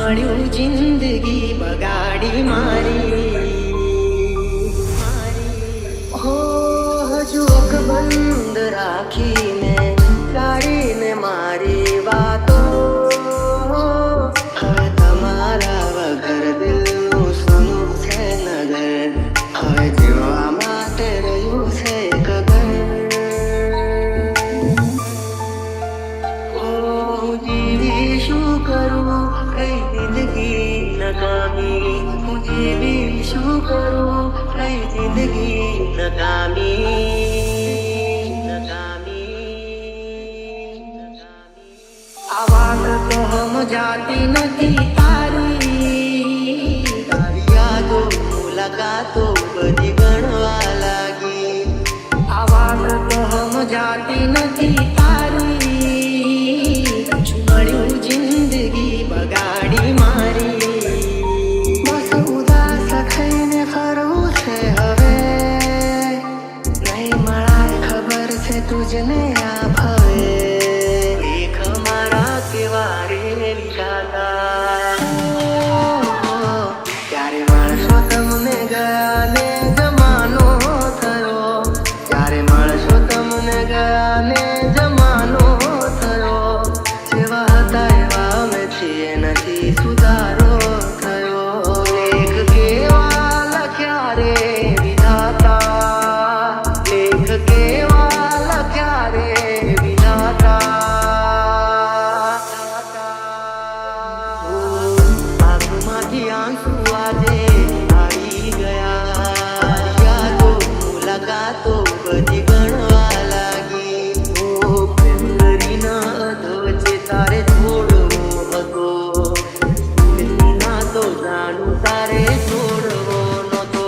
મળ્યું જિંદગી બગાડી મારી હો હજુ અકબંધ રાખીને કાઢીને મારી વાતો હવે તમારા વગર દિલનું સૂનું છે નગર હવે જીવવા માટે રહ્યું છે કગર હું જીવી શું કરું કઈ જિંદગી નકામી હું જીવી શું કરું કઈ જિંદગી આ વાત તો સમજાતી નથી તારી યાદો મુલાકાતો બધી ગણવા લાગી આ વાત તો સમજાતી નથી તારી મળ્યું જિંદગી બગાડી મારી બસ ઉદાસ થઈને ફરવું છે હવે નહીં મળાય ખબર છે તુજને આ ભવે એક મારા કેવા રે વિધાતા ત્યારે મળશો તમને ગયા ને જમાનો થયો ત્યારે મળશો તમને ગયા ને જમાનો થયો જેવા હતા એવા અમે છીએ નથી સુધારો થયો લેખ કેવા લખ્યા રે વિધાતા લેખ કેવા લખ્યા રે વિધાતા આંખમાંથી આંસુ આજે આવી ગયા યાદો મુલાકાતો બધી ગણવા લાગી પ્રેમ કરીના અધવચ્ચે તારે છોડવો હતો ના તો જાણું તારે છોડવો નતો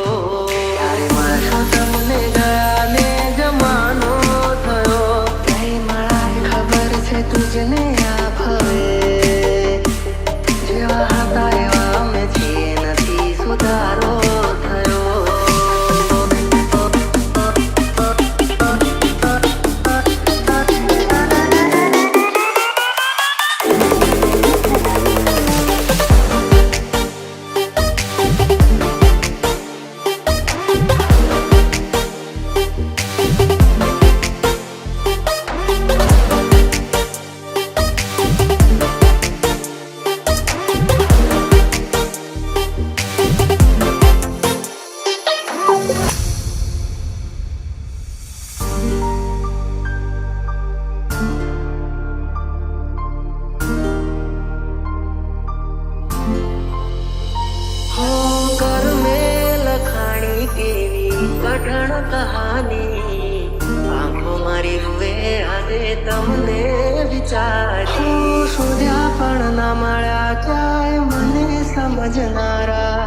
ત્યારે મળશો તમને ગયા ને જમાનો થયો નહીં મળાય ખબર છે તુજને આ ભવે જેવા હતા એવા અમે છીએ નથી સુધારો થયો કઠણ કહાની આંખો મારી રૂએ આજે તમને વિચારી શોધ્યા પણ ના મળ્યા ક્યાંય મને સમજનારા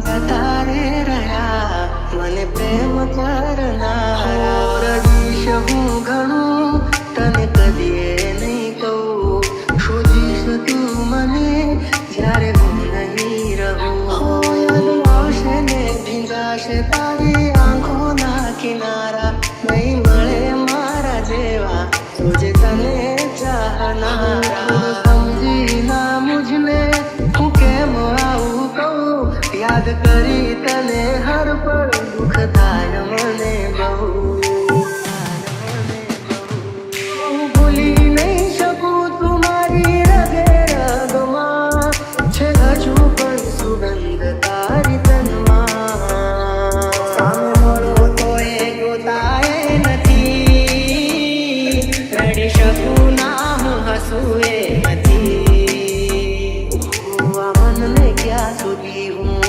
જતા રે રહ્યા મને પ્રેમ કરનારા રડીશ હું ઘણું તને કદીએ નહીં કહું શોધીશ તું મને જ્યારે હું નહીં રહું આવશે ને ભીંજાશે તારી આંખોના કિનારા નહીં મળે મારા જેવા તુજે તને ચાહનારા સમજી ના મુझને હું કેમ આવું કહું યાદ કરી તને હર પળ દુઃખ થાય મને બહુ હું ભૂલી નહીં શકું તું મારી રગે રગમાં છે હજુ પણ સુગંધ તારી તનમાં સામે મળો તો એ ગોતાય નથી રડી શકું ના હું હસું એ નથી આ મનને ક્યાં સુધી હું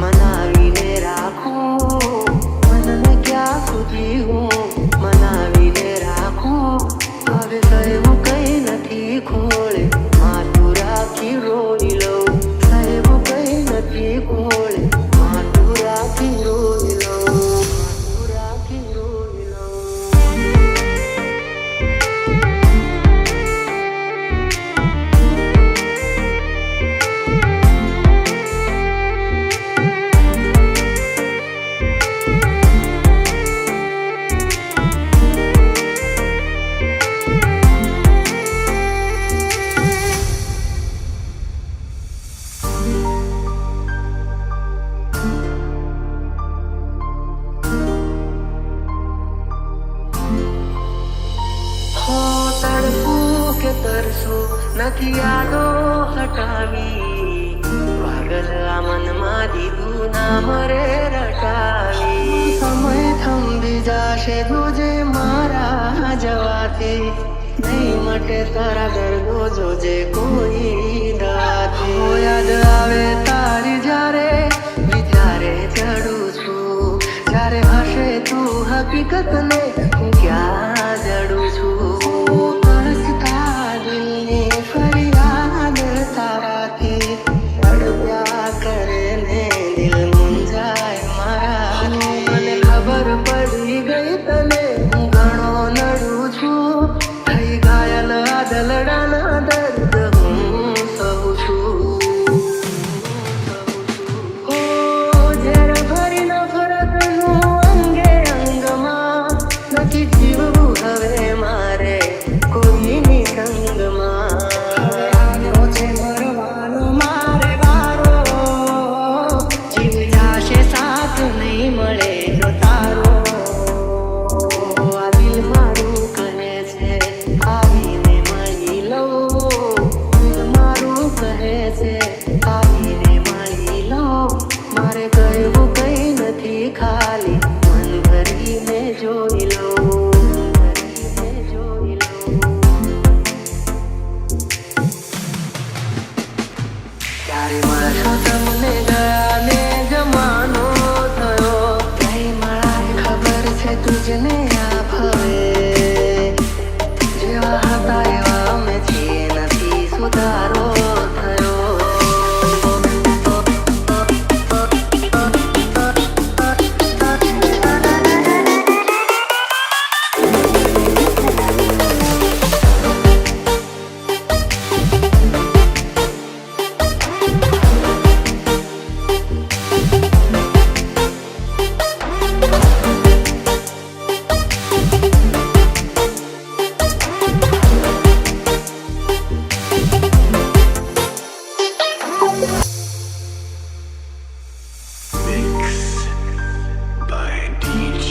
મનાવીને રાખું મનને ક્યાં સુધી હું મનાવીને રાખું હવે કહેવું કઈ નથી ખોળે માથું રાખી રોઈ લઉં કહેવું કઈ નથી ખોળે માથું રાખી રોઈ લઉં માથું રાખી રોઈ લઉં તરસો નથી યાદો હટાવી, પાગલ આ મનમાં દીધું ના મરે રટાવી. સમય થંભી જાશે તુજે મારા જવાથી, નહીં મટે તારા દર્દો જોજે કોઈ દાથી. યાદ આવે તારી જ્યારે વિચારે ચડું છું, જ્યારે હશે તું હકીકતને હું ક્યાં જડું છું. તરસતા દિલની ફરિયાદ તારાથી, તડપ્યા કરે ને દિલ મુંજાય મારાથી. મને ખબર પડી ગઈ તને હું ઘણો નડું છું, થઈ ઘાયલ આ દલડાના દર્દ હું સહુ છું. હો ઝેર ભરી નફરતનું અંગે અંગમાં, નથી જીવવું હવે મારે કોઈની સંગમાં. આવ્યો છે મરવાનો મારે વારો, જીવ જાશે સાથ નહીં મળે જો તારો. આ દિલ મારું કહે છે આવીને મળી લઉં, દિલ મારું કહે છે આવીને મળી લઉં. મારે કહેવું કંઈ નથી, ખાલી મન ભરીને જોઈ લઉં, ભરીને જોઈ લઉં. ક્યારે મળશો તમને ગયા ને જમાનો થયો, નહીં મળાય ખબર છે તુજને આ ભવે. જેવા હતા એવા અમે છીએ, નથી સુધારો થયો. Mix by DJ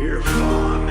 Irfan.